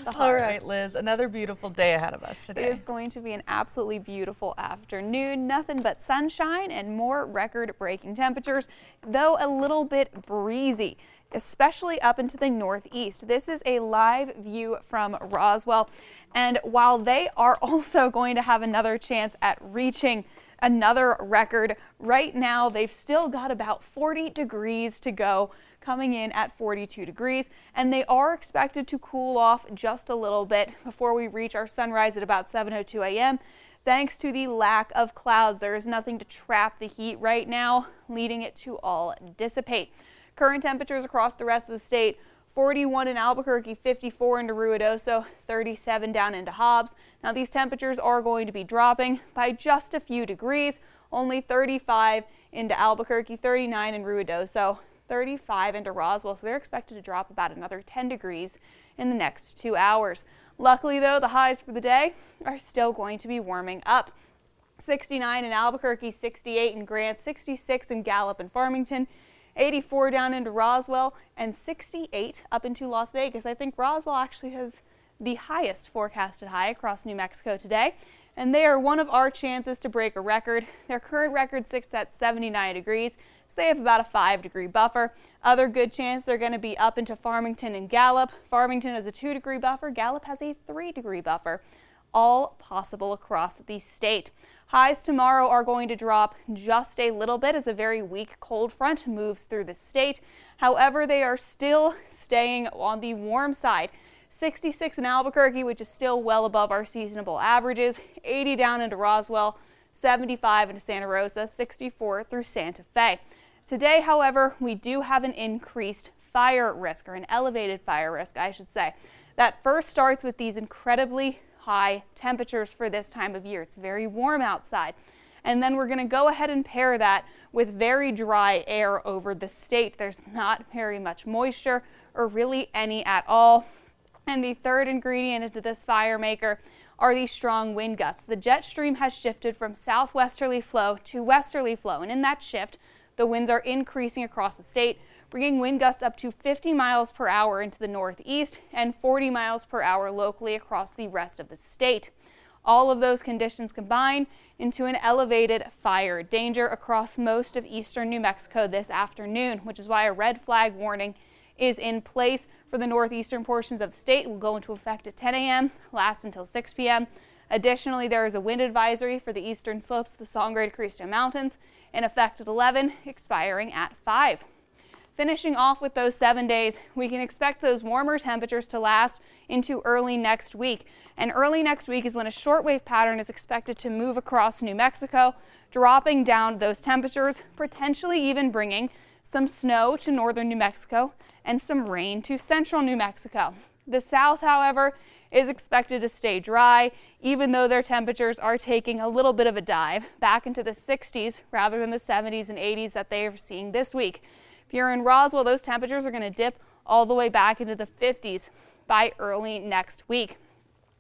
the heart. All right, Liz, another beautiful day ahead of us today. It is going to be an absolutely beautiful afternoon. Nothing but sunshine and more record-breaking temperatures, though a little bit breezy, especially up into the northeast. This is a live view from Roswell, and while they are also going to have another chance at reaching another record, right now they've still got about 40 degrees to go, coming in at 42 degrees, and they are expected to cool off just a little bit before we reach our sunrise at about 7:02 a.m. Thanks to the lack of clouds, there is nothing to trap the heat right now, leading it to all dissipate. Current temperatures across the rest of the state: 41 in Albuquerque, 54 into Ruidoso, 37 down into Hobbs. Now these temperatures are going to be dropping by just a few degrees, only 35 into Albuquerque, 39 in Ruidoso, 35 into Roswell, so they're expected to drop about another 10 degrees in the next 2 hours. Luckily though, the highs for the day are still going to be warming up. 69 in Albuquerque, 68 in Grant, 66 in Gallup and Farmington, 84 down into Roswell, and 68 up into Las Vegas. I think Roswell actually has the highest forecasted high across New Mexico today, and they are one of our chances to break a record. Their current record sits at 79 degrees, so they have about a 5-degree buffer. Other good chance they're going to be up into Farmington and Gallup. Farmington has a 2-degree buffer. Gallup has a 3-degree buffer. All possible across the state. Highs tomorrow are going to drop just a little bit as a very weak cold front moves through the state. However, they are still staying on the warm side. 66 in Albuquerque, which is still well above our seasonable averages, 80 down into Roswell, 75 into Santa Rosa, 64 through Santa Fe. Today, however, we do have an increased fire risk, or an elevated fire risk, I should say. That first starts with these incredibly high temperatures for this time of year. It's very warm outside. And then we're going to go ahead and pair that with very dry air over the state. There's not very much moisture, or really any at all. And the third ingredient into this fire maker are these strong wind gusts. The jet stream has shifted from southwesterly flow to westerly flow, and in that shift, the winds are increasing across the state, bringing wind gusts up to 50 miles per hour into the northeast and 40 miles per hour locally across the rest of the state. All of those conditions combine into an elevated fire danger across most of eastern New Mexico this afternoon, which is why a red flag warning is in place for the northeastern portions of the state. It will go into effect at 10 a.m., last until 6 p.m. Additionally, there is a wind advisory for the eastern slopes of the Sangre de Cristo Mountains in effect at 11, expiring at 5. Finishing off with those 7 days, we can expect those warmer temperatures to last into early next week. And early next week is when a shortwave pattern is expected to move across New Mexico, dropping down those temperatures, potentially even bringing some snow to northern New Mexico and some rain to central New Mexico. The south, however, is expected to stay dry, even though their temperatures are taking a little bit of a dive back into the 60s rather than the 70s and 80s that they are seeing this week. If you're in Roswell, those temperatures are going to dip all the way back into the 50s by early next week.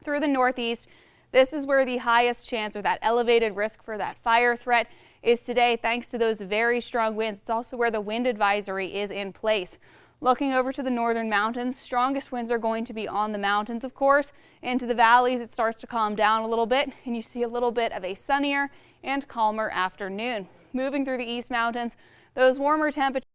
Through the northeast, this is where the highest chance, or that elevated risk for that fire threat, is today, thanks to those very strong winds. It's also where the wind advisory is in place. Looking over to the northern mountains, strongest winds are going to be on the mountains, of course. Into the valleys, it starts to calm down a little bit, and you see a little bit of a sunnier and calmer afternoon. Moving through the East Mountains, those warmer temperatures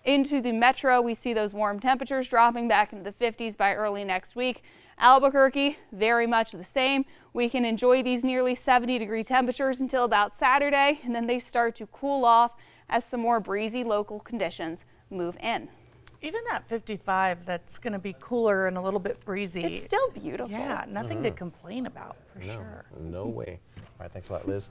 into the metro, we see those warm temperatures dropping back into the 50s by early next week. Albuquerque, very much the same. We can enjoy these nearly 70-degree temperatures until about Saturday, and then they start to cool off as some more breezy local conditions move in. Even that 55, that's going to be cooler and a little bit breezy. It's still beautiful. Yeah, nothing to complain about, for sure. No way. All right, thanks a lot, Liz.